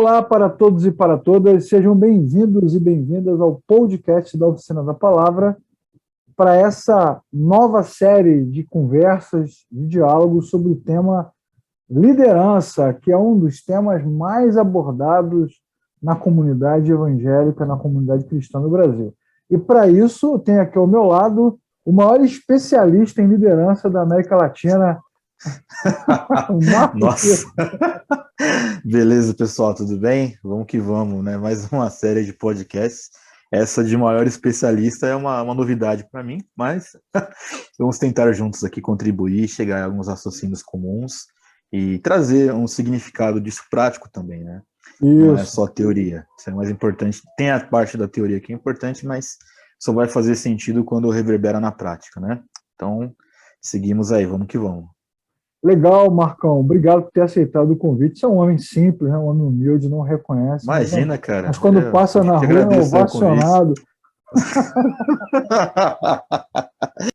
Olá para todos e para todas, sejam bem-vindos e bem-vindas ao podcast da Oficina da Palavra, para essa nova série de conversas, de diálogos sobre o tema liderança, que é um dos temas mais abordados na comunidade evangélica, na comunidade cristã no Brasil. E para isso, eu tenho aqui ao meu lado o maior especialista em liderança da América Latina, o Marco. Nossa! Beleza, pessoal, tudo bem? Vamos que vamos, né? Mais uma série de podcasts. Essa de maior especialista é uma novidade para mim, mas vamos tentar juntos aqui contribuir, chegar a alguns raciocínios comuns e trazer um significado disso prático também, né? Não é Isso. só teoria. Isso é mais importante. Tem a parte da teoria que é importante, mas só vai fazer sentido quando reverbera na prática, né? Então, seguimos aí, vamos que vamos. Legal, Marcão. Obrigado por ter aceitado o convite. Você é um homem simples, né? Um homem humilde, não reconhece. Imagina, cara. Mas quando passa na te rua é agradeço o convite. ovacionado.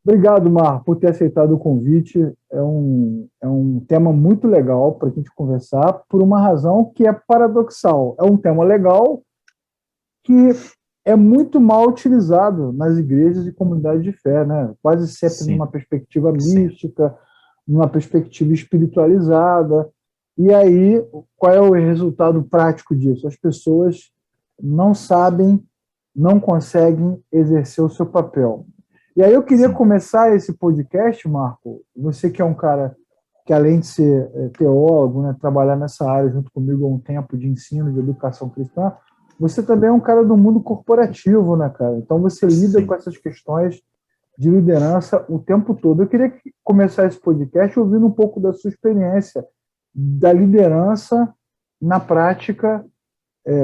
Obrigado, Marco, por ter aceitado o convite. É um tema muito legal para a gente conversar, por uma razão que é paradoxal. É um tema legal que é muito mal utilizado nas igrejas e comunidades de fé, né? Quase sempre Sim. numa perspectiva mística, numa perspectiva espiritualizada. E aí, qual é o resultado prático disso? As pessoas não sabem, não conseguem exercer o seu papel. E aí eu queria começar esse podcast, Marco, você que é um cara que, além de ser teólogo, né, trabalhar nessa área junto comigo há um tempo de ensino, de educação cristã, você também é um cara do mundo corporativo, né, cara? Então você lida com essas questões de liderança o tempo todo. Eu queria começar esse podcast ouvindo um pouco da sua experiência da liderança na prática,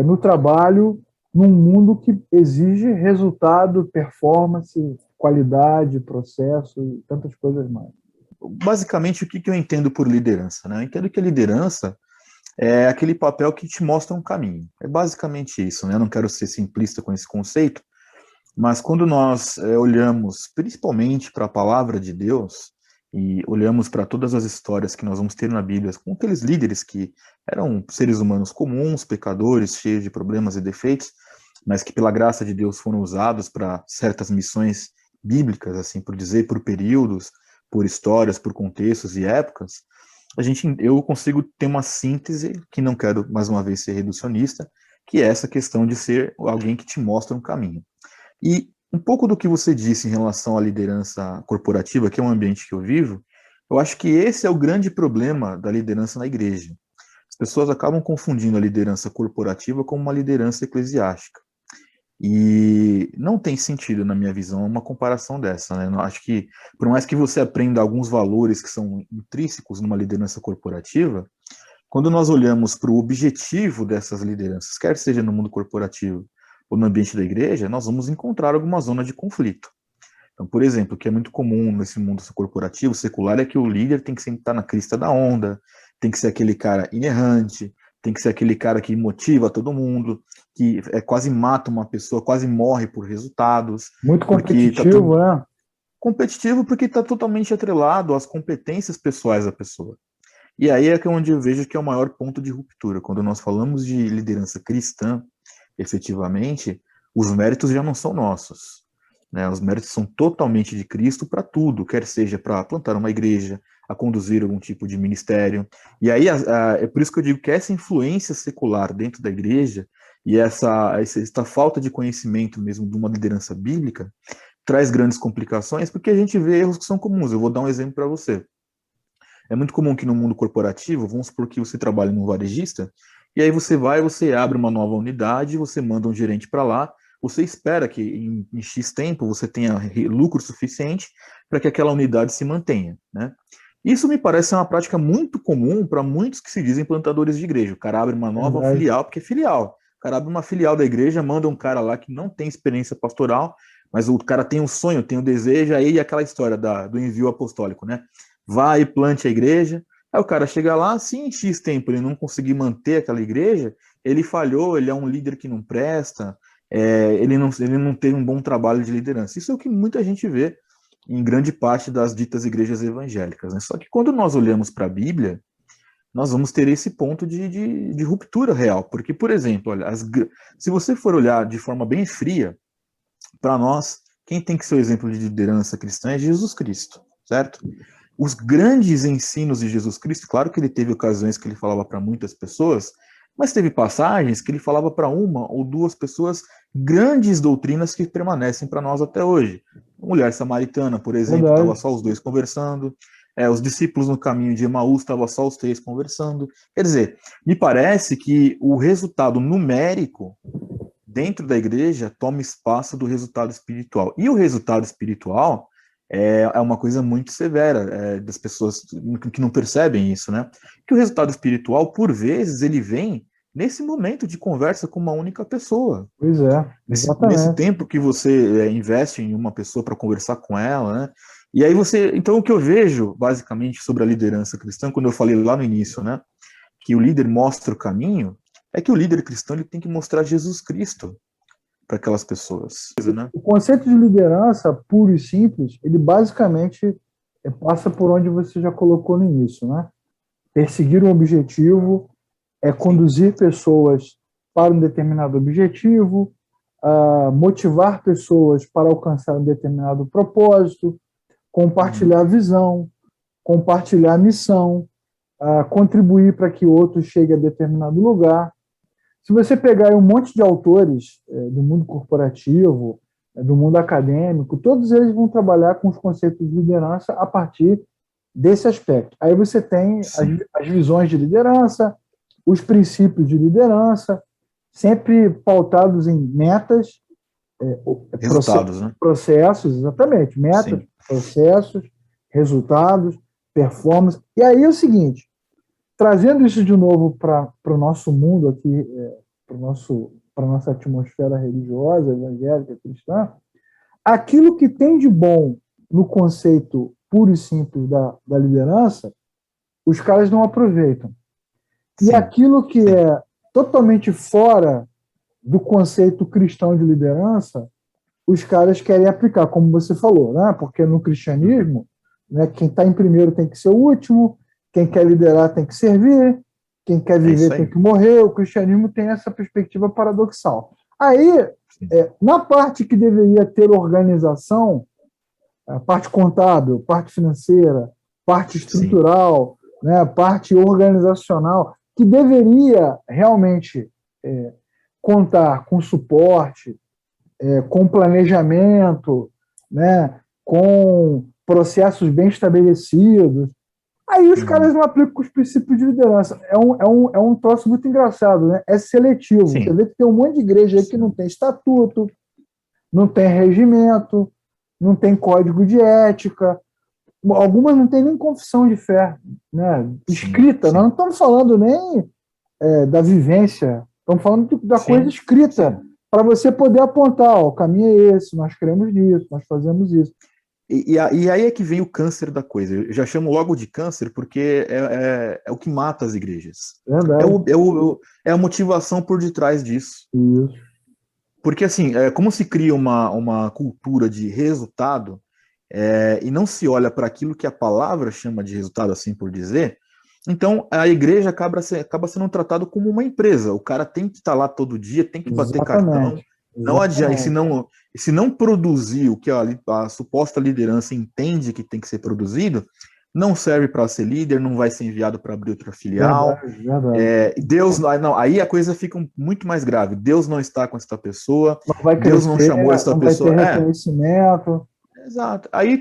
no trabalho, num mundo que exige resultado, performance, qualidade, processo e tantas coisas mais. Basicamente, o que eu entendo por liderança, né? Eu entendo que a liderança é aquele papel que te mostra um caminho. É basicamente isso, né? Eu não quero ser simplista com esse conceito, mas quando nós olhamos principalmente para a palavra de Deus e olhamos para todas as histórias que nós vamos ter na Bíblia, com aqueles líderes que eram seres humanos comuns, pecadores, cheios de problemas e defeitos, mas que pela graça de Deus foram usados para certas missões bíblicas, assim por dizer, por períodos, por histórias, por contextos e épocas, eu consigo ter uma síntese, que não quero mais uma vez ser reducionista, que é essa questão de ser alguém que te mostra um caminho. E um pouco do que você disse em relação à liderança corporativa, que é um ambiente que eu vivo, eu acho que esse é o grande problema da liderança na igreja. As pessoas acabam confundindo a liderança corporativa com uma liderança eclesiástica. E não tem sentido, na minha visão, uma comparação dessa, né? Eu acho que, por mais que você aprenda alguns valores que são intrínsecos numa liderança corporativa, quando nós olhamos para o objetivo dessas lideranças, quer seja no mundo corporativo ou no ambiente da igreja, nós vamos encontrar alguma zona de conflito. Então, por exemplo, o que é muito comum nesse mundo corporativo, secular, é que o líder tem que sempre estar na crista da onda, tem que ser aquele cara inerrante, tem que ser aquele cara que motiva todo mundo, que quase mata uma pessoa, quase morre por resultados. Muito competitivo, né? Competitivo porque está totalmente atrelado às competências pessoais da pessoa. E aí é onde eu vejo que é o maior ponto de ruptura. Quando nós falamos de liderança cristã, efetivamente, os méritos já não são nossos, né? Os méritos são totalmente de Cristo para tudo, quer seja para plantar uma igreja, a conduzir algum tipo de ministério. E aí é por isso que eu digo que essa influência secular dentro da igreja e essa falta de conhecimento mesmo de uma liderança bíblica traz grandes complicações, porque a gente vê erros que são comuns. Eu vou dar um exemplo para você. É muito comum que no mundo corporativo, vamos supor que você trabalha num varejista, e aí você abre uma nova unidade, você manda um gerente para lá, você espera que em X tempo você tenha lucro suficiente para que aquela unidade se mantenha, né? Isso me parece ser uma prática muito comum para muitos que se dizem plantadores de igreja. O cara abre uma nova filial, porque é filial. O cara abre uma filial da igreja, manda um cara lá que não tem experiência pastoral, mas o cara tem um sonho, tem um desejo, aí aquela história do envio apostólico, né? Vai e plante a igreja. Aí o cara chega lá, se em X tempo ele não conseguir manter aquela igreja, ele falhou, ele é um líder que não presta, ele não teve um bom trabalho de liderança. Isso é o que muita gente vê em grande parte das ditas igrejas evangélicas, né? Só que quando nós olhamos para a Bíblia, nós vamos ter esse ponto de ruptura real. Porque, por exemplo, olha, se você for olhar de forma bem fria, para nós, quem tem que ser o exemplo de liderança cristã é Jesus Cristo, certo? Os grandes ensinos de Jesus Cristo, claro que ele teve ocasiões que ele falava para muitas pessoas, mas teve passagens que ele falava para uma ou duas pessoas, grandes doutrinas que permanecem para nós até hoje. A mulher samaritana, por exemplo, estava só os dois conversando. Os discípulos no caminho de Emaús, estavam só os três conversando. Quer dizer, me parece que o resultado numérico dentro da igreja toma espaço do resultado espiritual. E o resultado espiritual é uma coisa muito severa das pessoas que não percebem isso, né? Que o resultado espiritual, por vezes, ele vem nesse momento de conversa com uma única pessoa. Pois é, nesse tempo que você investe em uma pessoa para conversar com ela, né? E aí então o que eu vejo, basicamente, sobre a liderança cristã, quando eu falei lá no início, né? Que o líder mostra o caminho, é que o líder cristão ele tem que mostrar Jesus Cristo para aquelas pessoas. Né? O conceito de liderança, puro e simples, ele basicamente passa por onde você já colocou no início, né? Perseguir um objetivo, conduzir pessoas para um determinado objetivo, motivar pessoas para alcançar um determinado propósito, compartilhar a visão, compartilhar a missão, contribuir para que outros cheguem a determinado lugar. Se você pegar um monte de autores do mundo corporativo, do mundo acadêmico, todos eles vão trabalhar com os conceitos de liderança a partir desse aspecto. Aí você tem as visões de liderança, os princípios de liderança, sempre pautados em metas, resultados, né? Processos, exatamente, metas, processos, resultados, performance. E aí é o seguinte, trazendo isso de novo para o nosso mundo aqui, para a nossa atmosfera religiosa, evangélica, cristã, aquilo que tem de bom no conceito puro e simples da liderança, os caras não aproveitam. E aquilo que é totalmente fora do conceito cristão de liderança, os caras querem aplicar, como você falou, né? Porque no cristianismo, né, quem está em primeiro tem que ser o último, quem quer liderar tem que servir, quem quer viver tem que morrer. O cristianismo tem essa perspectiva paradoxal. Aí, na parte que deveria ter organização, a parte contábil, parte financeira, parte estrutural, né, parte organizacional, que deveria realmente contar com suporte, com planejamento, né, com processos bem estabelecidos. Aí os caras não aplicam os princípios de liderança. É um troço muito engraçado, né? É seletivo. Você vê que tem um monte de igreja aí que não tem estatuto, não tem regimento, não tem código de ética, algumas não tem nem confissão de fé, né? Escrita. Nós não estamos falando nem da vivência, estamos falando da coisa escrita, para você poder apontar, o caminho é esse, nós cremos nisso, nós fazemos isso. E aí é que vem o câncer da coisa. Eu já chamo logo de câncer porque é o que mata as igrejas. É a motivação por detrás disso. Isso. Porque, assim, como se cria uma cultura de resultado e não se olha para aquilo que a palavra chama de resultado, assim por dizer, então a igreja acaba sendo tratada como uma empresa. O cara tem que estar lá todo dia, tem que bater cartão. Não adianta, se não produzir o que a suposta liderança entende que tem que ser produzido, não serve para ser líder, não vai ser enviado para abrir outra filial. Verdade. Deus não, aí a coisa fica muito mais grave. Deus não está com essa pessoa. Não vai Deus não chamou essa pessoa. Vai ter reconhecimento. Exato. Aí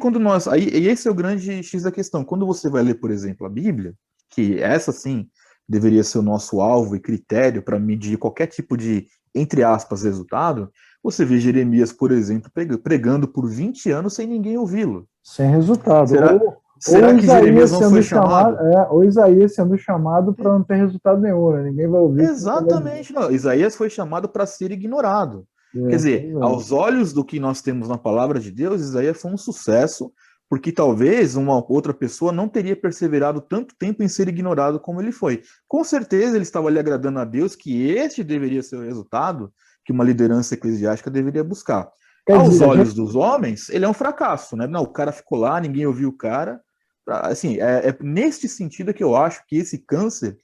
e esse é o grande X da questão. Quando você vai ler, por exemplo, a Bíblia, que essa sim deveria ser o nosso alvo e critério para medir qualquer tipo de, entre aspas, resultado, você vê Jeremias, por exemplo, pregando por 20 anos sem ninguém ouvi-lo. Sem resultado. Será que Jeremias não foi chamado? Ou Isaías sendo chamado para não ter resultado nenhum, né? Ninguém vai ouvir. Exatamente. Não. Isaías foi chamado para ser ignorado. Quer dizer, aos olhos do que nós temos na palavra de Deus, Isaías foi um sucesso, porque talvez uma outra pessoa não teria perseverado tanto tempo em ser ignorado como ele foi. Com certeza ele estava ali agradando a Deus, que este deveria ser o resultado que uma liderança eclesiástica deveria buscar. Aos olhos dos homens, ele é um fracasso, né? Não, o cara ficou lá, ninguém ouviu o cara. Assim, é neste sentido que eu acho que esse câncer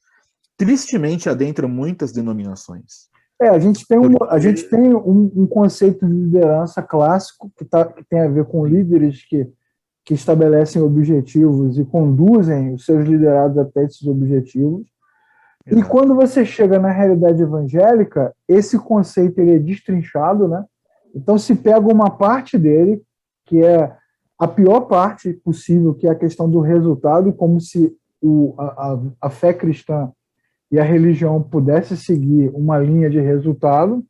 tristemente adentra muitas denominações. A gente tem, a Porque... gente tem um conceito de liderança clássico que tem a ver com líderes que estabelecem objetivos e conduzem os seus liderados até esses objetivos. Exato. E quando você chega na realidade evangélica, esse conceito ele é destrinchado, né? Então se pega uma parte dele, que é a pior parte possível, que é a questão do resultado, como se a fé cristã e a religião pudesse seguir uma linha de resultado.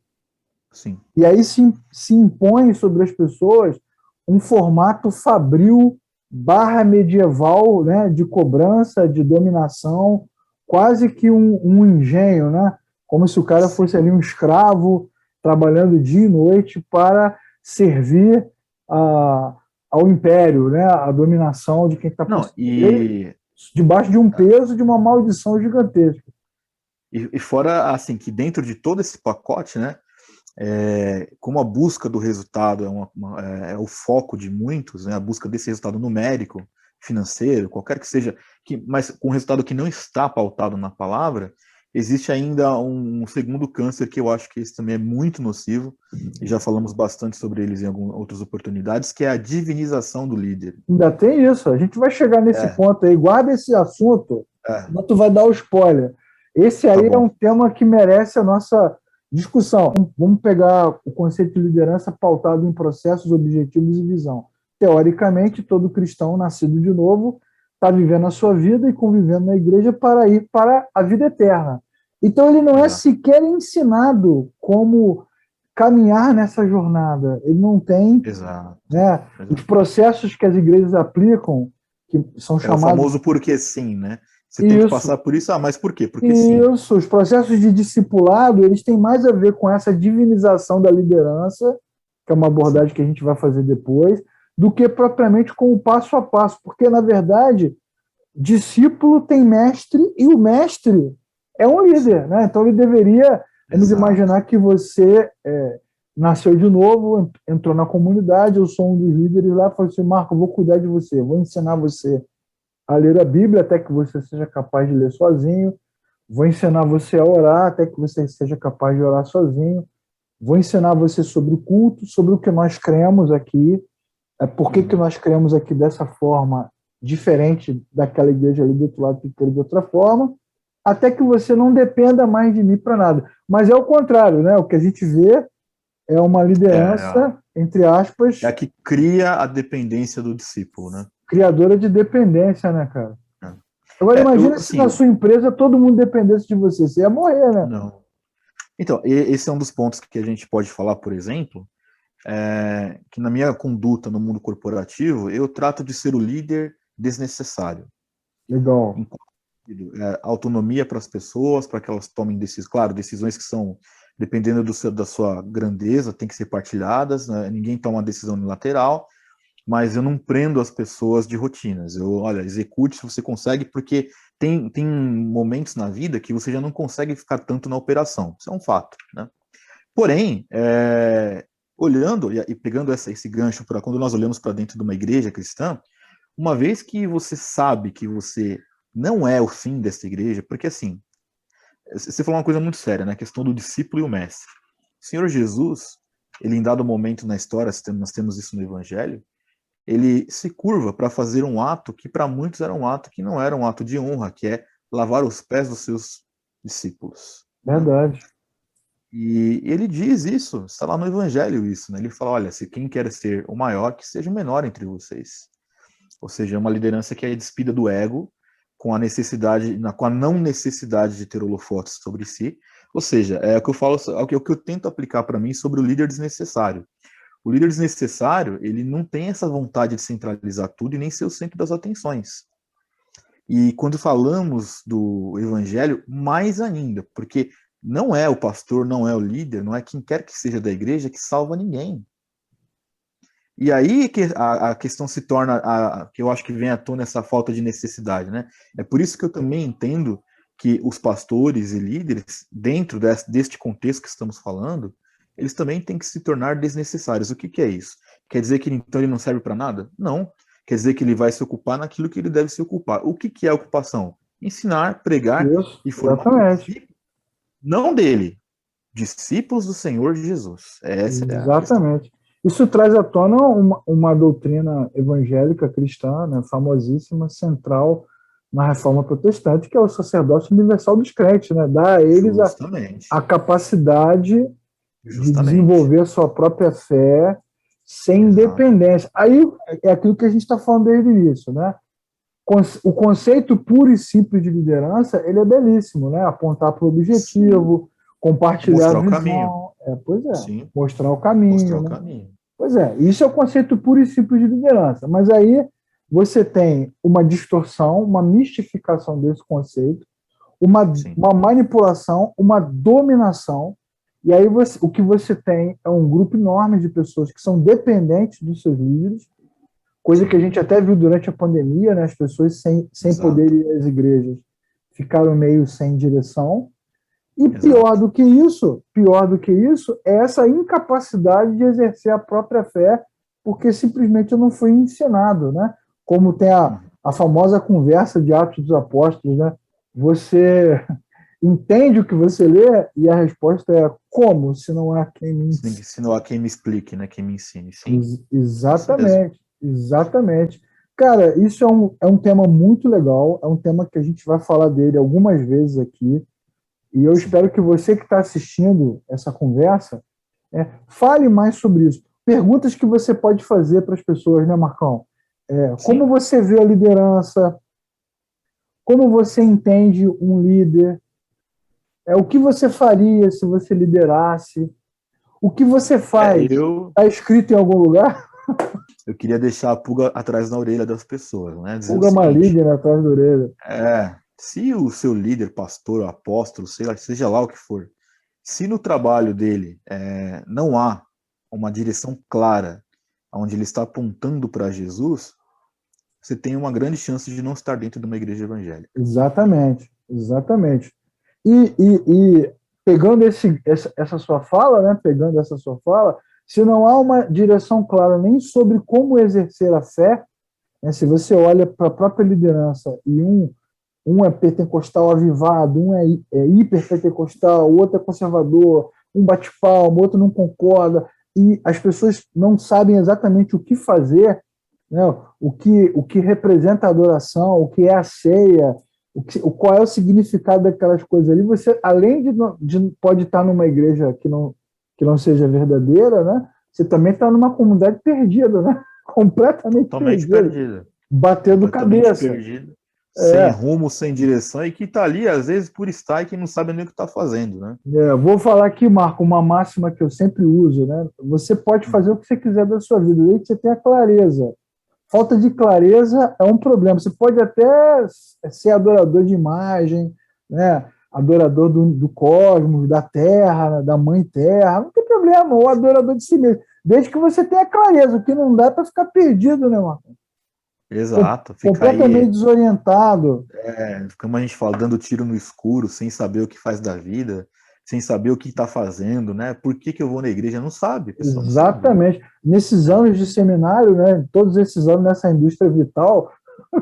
Sim. E aí se impõe sobre as pessoas um formato fabril / medieval, né, de cobrança, de dominação, quase que um engenho, né? Como se o cara fosse ali um escravo trabalhando dia e noite para servir ao império, né? A dominação de quem está por debaixo de um peso, de uma maldição gigantesca. E fora, assim, que dentro de todo esse pacote, né, como a busca do resultado é o foco de muitos, né, a busca desse resultado numérico, financeiro, qualquer que seja, mas com um resultado que não está pautado na palavra, existe ainda um segundo câncer que eu acho que esse também é muito nocivo, e já falamos bastante sobre eles em algumas outras oportunidades, que é a divinização do líder. Ainda tem isso, a gente vai chegar nesse ponto aí, guarda esse assunto, mas tu vai dar o spoiler. Esse aí é um tema que merece a nossa discussão. Vamos pegar o conceito de liderança pautado em processos, objetivos e visão. Teoricamente, todo cristão nascido de novo está vivendo a sua vida e convivendo na igreja para ir para a vida eterna. Então, ele não é sequer ensinado como caminhar nessa jornada. Ele não tem né, os processos que as igrejas aplicam, que são chamados... É o famoso porque sim, né? Você tem que passar por isso, mas por quê? Porque sim. Isso, os processos de discipulado, eles têm mais a ver com essa divinização da liderança, que é uma abordagem que a gente vai fazer depois, do que propriamente com o passo a passo, porque, na verdade, discípulo tem mestre e o mestre é um líder, né? Então ele deveria, vamos imaginar que você nasceu de novo, entrou na comunidade, eu sou um dos líderes lá, falou assim, Marco, eu vou cuidar de você, vou ensinar você a ler a Bíblia até que você seja capaz de ler sozinho, vou ensinar você a orar até que você seja capaz de orar sozinho, vou ensinar você sobre o culto, sobre o que nós cremos aqui, por que nós cremos aqui dessa forma, diferente daquela igreja ali do outro lado que crê de outra forma, até que você não dependa mais de mim para nada. Mas é o contrário, né? O que a gente vê é uma liderança, entre aspas... É a que cria a dependência do discípulo, né? Criadora de dependência, né, cara? Agora, imagina se na sua empresa todo mundo dependesse de você. Você ia morrer, né? Não. Então, esse é um dos pontos que a gente pode falar, por exemplo, que na minha conduta no mundo corporativo, eu trato de ser o líder desnecessário. Legal. Autonomia para as pessoas, para que elas tomem decisões, claro, decisões que são, dependendo da sua grandeza, tem que ser partilhadas, né? Ninguém toma uma decisão unilateral, mas eu não prendo as pessoas de rotinas. Olha, execute se você consegue, porque tem momentos na vida que você já não consegue ficar tanto na operação. Isso é um fato, né? Porém, olhando e pegando esse gancho para quando nós olhamos para dentro de uma igreja cristã, uma vez que você sabe que você não é o fim dessa igreja, porque assim, você falou uma coisa muito séria, né? A questão do discípulo e o mestre. O Senhor Jesus, ele em dado momento na história, nós temos isso no Evangelho, ele se curva para fazer um ato que para muitos era um ato que não era um ato de honra, que é lavar os pés dos seus discípulos. Verdade. Né? E ele diz isso, está lá no Evangelho isso, né? Ele fala, olha, se quem quer ser o maior, que seja o menor entre vocês. Ou seja, é uma liderança que é despida do ego, com a necessidade, com a não necessidade de ter holofotes sobre si. Ou seja, é o que eu falo, é o que eu tento aplicar para mim sobre o líder desnecessário. O líder desnecessário, ele não tem essa vontade de centralizar tudo e nem ser o centro das atenções. E quando falamos do evangelho, mais ainda, porque não é o pastor, não é o líder, não é quem quer que seja da igreja que salva ninguém. E aí que a questão se torna, que eu acho que vem à tona essa falta de necessidade, né? É por isso que eu também entendo que os pastores e líderes, dentro deste contexto que estamos falando, eles também têm que se tornar desnecessários. O que é isso? Quer dizer que então ele não serve para nada? Não. quer dizer que ele vai se ocupar naquilo que ele deve se ocupar. O que é a ocupação? Ensinar, pregar Isso, e formar exatamente. não dele, discípulos do Senhor Jesus. Essa é a questão. Exatamente. Isso traz à tona uma doutrina evangélica cristã, né, famosíssima, central na reforma protestante, que é o sacerdócio universal dos crentes, né? Dá a eles Justamente. a capacidade de Justamente. desenvolver a sua própria fé sem Exato. dependência. Aí é aquilo que a gente está falando desde o início, né? O conceito puro e simples de liderança, ele é belíssimo, né? Apontar para o Sim. objetivo, compartilhar a Mostrar o caminho. visão, pois é, Sim. mostrar o Mostrar caminho, o né? caminho. Pois é, isso é o conceito puro e simples de liderança. Mas aí você tem uma distorção, uma mistificação desse conceito, Sim. uma manipulação, uma dominação. E aí o que você tem é um grupo enorme de pessoas que são dependentes dos seus líderes, coisa que a Sim. gente até viu durante a pandemia, né? As pessoas sem poder Exato. ir às igrejas ficaram meio sem direção. E Exato. pior do que isso, é essa incapacidade de exercer a própria fé, porque simplesmente não foi ensinado, né? Como tem Uhum. a famosa conversa de Atos dos Apóstolos, né? Você entende o que você lê e a resposta é como, se não há quem me ensine. Se não há quem me explique, né? Quem me ensine. Sim. Isso mesmo. Exatamente, exatamente. Cara, isso é um tema muito legal, é um tema que a gente vai falar dele algumas vezes aqui, e eu Sim. espero que você que está assistindo essa conversa fale mais sobre isso. Perguntas que você pode fazer para as pessoas, né, Marcão? Como Sim. você vê a liderança? Como você entende um líder? O que você faria se você liderasse? O que você faz? Eu Está escrito em algum lugar? Eu queria deixar a pulga atrás na orelha das pessoas, né? Dizer o Pulga seguinte: maligna atrás da orelha. se o seu líder, pastor, apóstolo, sei lá, seja lá o que for, se no trabalho dele não há uma direção clara, onde ele está apontando para Jesus, você tem uma grande chance de não estar dentro de uma igreja evangélica. Exatamente, exatamente. E pegando essa sua fala, né? Pegando essa sua fala, se não há uma direção clara nem sobre como exercer a fé, né, se você olha para a própria liderança e um é pentecostal avivado, um é hiperpentecostal, o outro é conservador, um bate palma, o outro não concorda, e as pessoas não sabem exatamente o que fazer, né, o que representa a adoração, o que é a ceia, qual é o significado daquelas coisas ali. Você, além de pode estar numa igreja que não seja verdadeira, né, você também está numa comunidade perdida, né, completamente Totalmente perdida, perdida. batendo Completamente cabeça. perdida. Sem É, rumo, sem direção, e que está ali, às vezes, por estar e que não sabe nem o que está fazendo, né? vou falar aqui, Marco, uma máxima que eu sempre uso, né? Você pode fazer o que você quiser da sua vida, desde que você tenha clareza. Falta de clareza é um problema. Você pode até ser adorador de imagem, né? Adorador do cosmos, da terra, da mãe terra, não tem problema, ou adorador de si mesmo, desde que você tenha clareza, o que não dá é para ficar perdido, né, Marco? Exato. Fica Completamente aí, desorientado. como a gente fala, dando tiro no escuro, sem saber o que faz da vida, sem saber o que está fazendo, né? Por que eu vou na igreja? Não sabe, a pessoa não sabe. Exatamente. Nesses Né? anos de seminário, né, todos esses anos nessa indústria vital,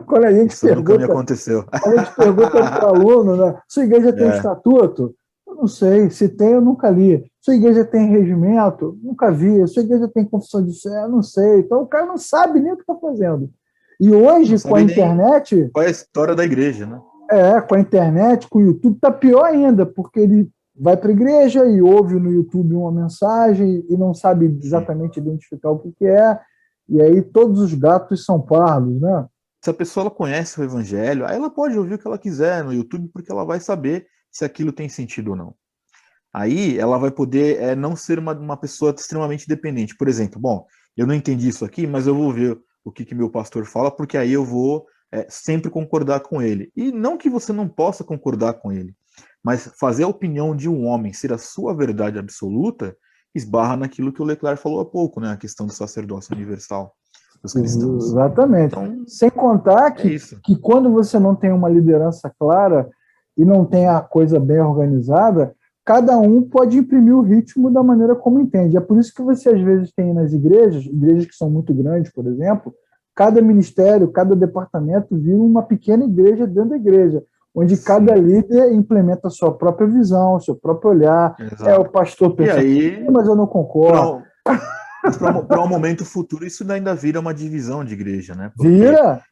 quando a gente Isso nunca me pergunta, aconteceu. quando a gente pergunta para o aluno, né, sua igreja tem É, estatuto? Eu não sei. Se tem, eu nunca li. Sua igreja tem regimento? Nunca vi. Sua igreja tem confissão de fé? Eu não sei. Então o cara não sabe nem o que está fazendo. E não hoje, com a sabe nem internet, qual é a história da igreja, né? com a internet, com o YouTube, está pior ainda, porque ele vai para a igreja e ouve no YouTube uma mensagem e não sabe Sim. exatamente identificar o que é, e aí todos os gatos são pardos, né? Se a pessoa ela conhece o evangelho, aí ela pode ouvir o que ela quiser no YouTube, porque ela vai saber se aquilo tem sentido ou não. Aí ela vai poder não ser uma pessoa extremamente dependente. Por exemplo, bom, eu não entendi isso aqui, mas eu vou ver o que meu pastor fala, porque aí eu vou sempre concordar com ele. E não que você não possa concordar com ele, mas fazer a opinião de um homem ser a sua verdade absoluta esbarra naquilo que o Leclerc falou há pouco, né? A questão do sacerdócio universal dos cristãos. Exatamente. Então, Sem contar é isso. que quando você não tem uma liderança clara e não tem a coisa bem organizada, cada um pode imprimir o ritmo da maneira como entende. É por isso que você às vezes tem nas igrejas que são muito grandes, por exemplo, cada ministério, cada departamento vira uma pequena igreja dentro da igreja, onde cada líder implementa a sua própria visão, seu próprio olhar. Exato. O pastor pensa, mas eu não concordo. Para um momento futuro, isso ainda vira uma divisão de igreja, né? Porque,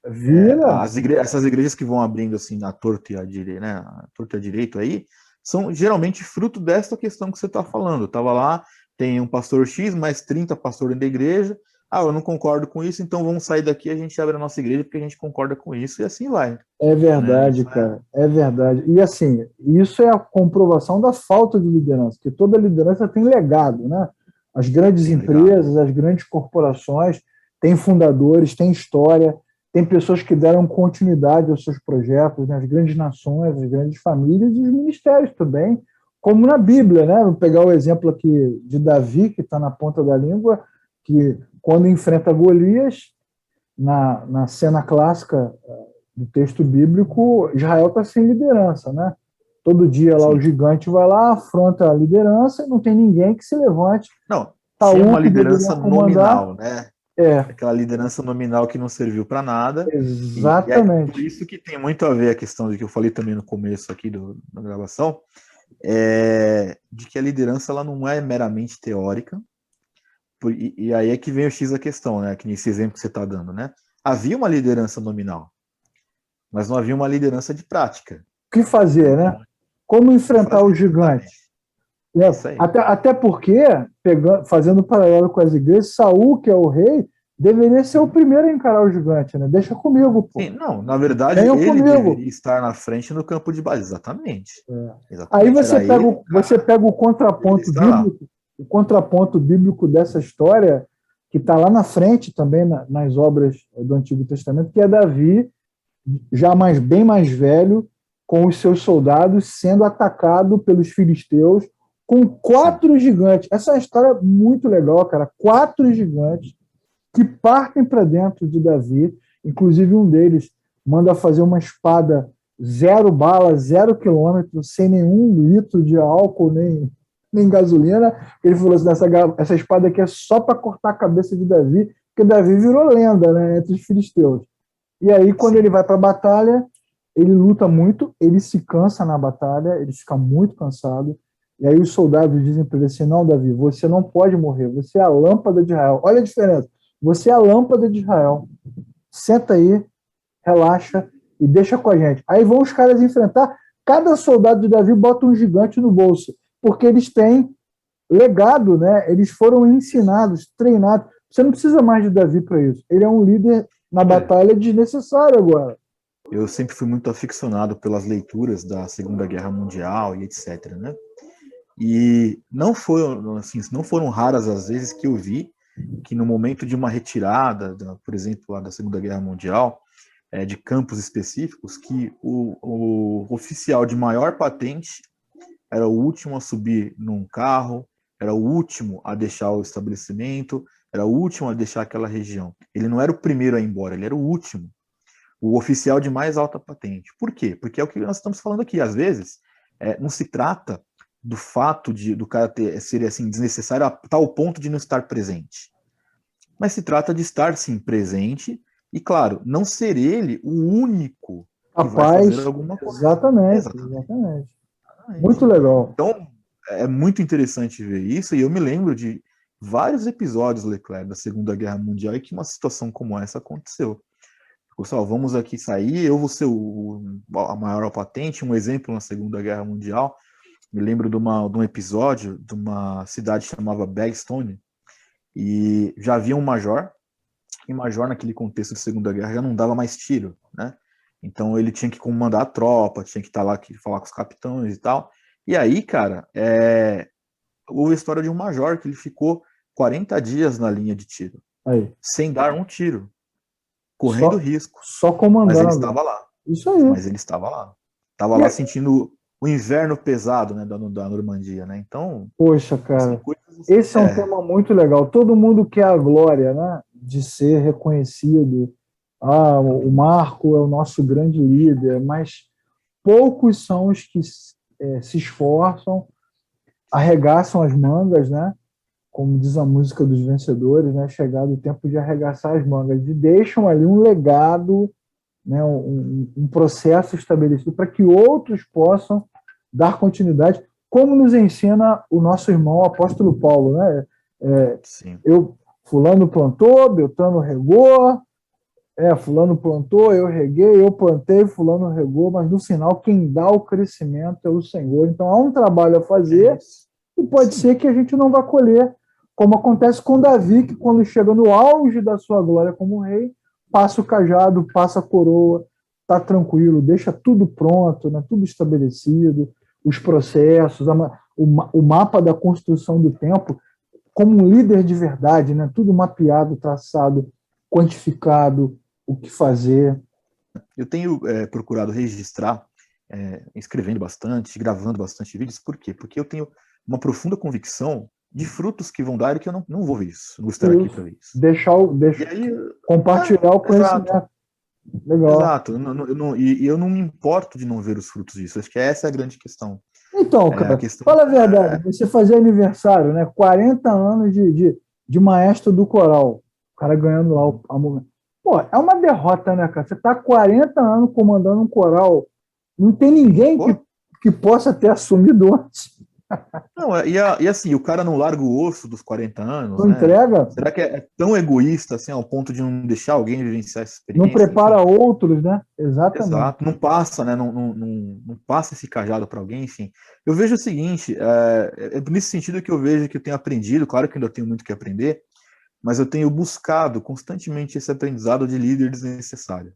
vira. Essas igrejas que vão abrindo assim à torta e à direita, né? À torta e à direita aí, são geralmente fruto dessa questão que você está falando. Eu estava lá, tem um pastor X, mais 30 pastores da igreja. Eu não concordo com isso, então vamos sair daqui, a gente abre a nossa igreja porque a gente concorda com isso, e assim vai. É verdade, né? Cara, é verdade. E assim, isso é a comprovação da falta de liderança, que toda liderança tem legado, né? As grandes empresas, as grandes corporações têm fundadores, têm história, tem pessoas que deram continuidade aos seus projetos, né? As grandes nações, as grandes famílias e os ministérios também, como na Bíblia, né? Vou pegar o exemplo aqui de Davi, que está na ponta da língua, que quando enfrenta Golias, na cena clássica do texto bíblico, Israel está sem liderança, né? Todo dia lá o gigante vai lá, afronta a liderança e não tem ninguém que se levante. Não, tinha uma liderança nominal, né? É. Aquela liderança nominal que não serviu para nada. Exatamente. E por isso que tem muito a ver a questão de que eu falei também no começo aqui da gravação, de que a liderança ela não é meramente teórica. E aí é que vem o X da questão, né? Que nesse exemplo que você está dando, né? Havia uma liderança nominal, mas não havia uma liderança de prática. O que fazer, né? Como enfrentar o gigante? Até porque, fazendo um paralelo com as igrejas, Saul, que é o rei, deveria ser o primeiro a encarar o gigante, né? Deixa comigo, pô. Sim, não, na verdade, ele deveria estar na frente no campo de batalha, exatamente. Aí você pega o contraponto bíblico, o contraponto bíblico dessa história, que está lá na frente também nas obras do Antigo Testamento, que é Davi, já bem mais velho, com os seus soldados sendo atacado pelos filisteus com 4 gigantes. Essa é uma história muito legal, cara. 4 gigantes que partem para dentro de Davi. Inclusive, um deles manda fazer uma espada 0 bala, 0 quilômetro, sem nenhum litro de álcool, nem gasolina. Ele falou assim, essa espada aqui é só para cortar a cabeça de Davi, porque Davi virou lenda, né, entre os filisteus. E aí, quando ele vai para a batalha, ele luta muito, ele se cansa na batalha, ele fica muito cansado, e aí os soldados dizem para ele assim, não, Davi, você não pode morrer, você é a lâmpada de Israel. Olha a diferença, você é a lâmpada de Israel. Senta aí, relaxa e deixa com a gente. Aí vão os caras enfrentar, cada soldado de Davi bota um gigante no bolso, porque eles têm legado, né? Eles foram ensinados, treinados. Você não precisa mais de Davi para isso. Ele é um líder na batalha desnecessário agora. Eu sempre fui muito aficionado pelas leituras da Segunda Guerra Mundial e etc, né? E não foram raras as vezes que eu vi que no momento de uma retirada, por exemplo, lá da Segunda Guerra Mundial, de campos específicos, que o oficial de maior patente era o último a subir num carro, era o último a deixar o estabelecimento, era o último a deixar aquela região. Ele não era o primeiro a ir embora, ele era o último. O oficial de mais alta patente. Por quê? Porque é o que nós estamos falando aqui. Às vezes, não se trata do fato do cara ser assim, desnecessário a tal ponto de não estar presente. Mas se trata de estar, sim, presente e, claro, não ser ele o único que vai fazer alguma coisa. Exatamente. Muito legal. Então, é muito interessante ver isso, e eu me lembro de vários episódios, Leclerc, da Segunda Guerra Mundial, em que uma situação como essa aconteceu. Pessoal, vamos aqui sair, eu vou ser a maior patente, um exemplo na Segunda Guerra Mundial. Me lembro de um episódio de uma cidade que chamava Bagstone, e já havia um major, e major naquele contexto de Segunda Guerra já não dava mais tiro, né? Então ele tinha que comandar a tropa, tinha que estar lá, falar com os capitães e tal. E aí, cara, houve a história de um major que ele ficou 40 dias na linha de tiro, sem dar um tiro. Correndo risco. Só comandando. Mas ele estava lá. Isso aí. Mas ele estava lá. Estava lá sentindo o inverno pesado, né, da Normandia, né? Então... Poxa, cara. Esse é um tema muito legal. Todo mundo quer a glória, né? De ser reconhecido. O Marco é o nosso grande líder, mas poucos são os que se esforçam, arregaçam as mangas, né? como diz a música dos vencedores, né, chegado o tempo de arregaçar as mangas, e deixam ali um legado, né, um processo estabelecido para que outros possam dar continuidade, como nos ensina o nosso irmão o apóstolo Paulo, né? Fulano plantou, Beltrano regou, fulano plantou, eu reguei, eu plantei, fulano regou, mas no final quem dá o crescimento é o Senhor. Então há um trabalho a fazer e pode ser que a gente não vá colher, como acontece com Davi, que quando chega no auge da sua glória como rei, passa o cajado, passa a coroa, está tranquilo, deixa tudo pronto, né, tudo estabelecido, os processos, o mapa da construção do templo, como um líder de verdade, né, tudo mapeado, traçado, quantificado, o que fazer. Eu tenho procurado registrar, escrevendo bastante, gravando bastante vídeos. Por quê? Porque eu tenho uma profunda convicção de frutos que vão dar e que eu não vou ver isso. Não vou estar aqui para ver isso. Compartilhar o conhecimento. Exato. Legal. Exato. Eu não me importo de não ver os frutos disso. Acho que essa é a grande questão. Então, cara, fala a verdade. Você fazia aniversário, né? 40 anos de maestro do coral. O cara ganhando lá a momento. Pô, é uma derrota, né, cara? Você tá 40 anos comandando um coral. Não tem ninguém que possa ter assumido antes. Não, e assim, o cara não larga o osso dos 40 anos, não né? entrega? Será que é tão egoísta assim, ao ponto de não deixar alguém vivenciar essa experiência? Não prepara outros, né? Exatamente. Exato, não passa, né? Não passa esse cajado para alguém, enfim. Eu vejo o seguinte, nesse sentido que eu vejo que eu tenho aprendido, claro que ainda tenho muito que aprender, mas eu tenho buscado constantemente esse aprendizado de líder desnecessário.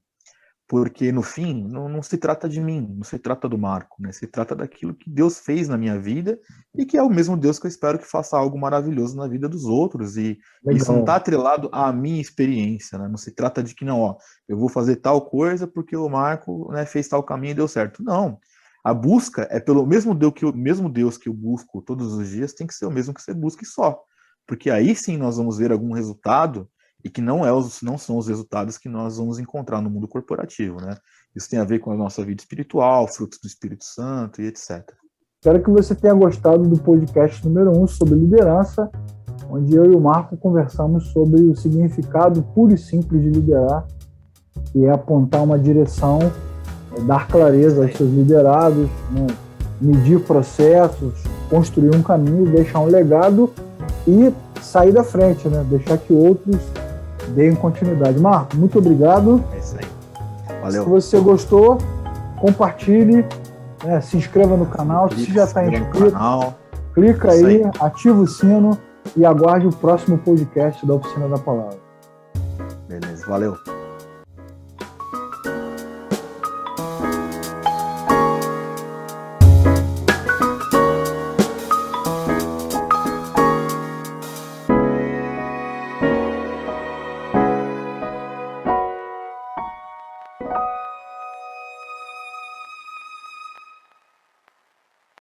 Porque, no fim, não se trata de mim, não se trata do Marco, né? Se trata daquilo que Deus fez na minha vida e que é o mesmo Deus que eu espero que faça algo maravilhoso na vida dos outros. E isso não está atrelado à minha experiência, né? Não se trata de que, não, eu vou fazer tal coisa porque o Marco, né, fez tal caminho e deu certo. Não. A busca é pelo mesmo Deus que eu busco todos os dias, tem que ser o mesmo que você busca e só. Porque aí sim nós vamos ver algum resultado e que não são os resultados que nós vamos encontrar no mundo corporativo, né? Isso tem a ver com a nossa vida espiritual, frutos do Espírito Santo e etc. Espero que você tenha gostado do podcast número 1 sobre liderança, onde eu e o Marco conversamos sobre o significado puro e simples de liderar, que é apontar uma direção, dar clareza aos seus liderados, né? Medir processos, construir um caminho, deixar um legado e sair da frente, né? Deixar que outros deem continuidade. Marco, muito obrigado. É isso aí. Valeu. Se você gostou, compartilhe, né? Se inscreva no canal. Se já está inscrito, clica aí, ativa o sino e aguarde o próximo podcast da Oficina da Palavra. Beleza, valeu.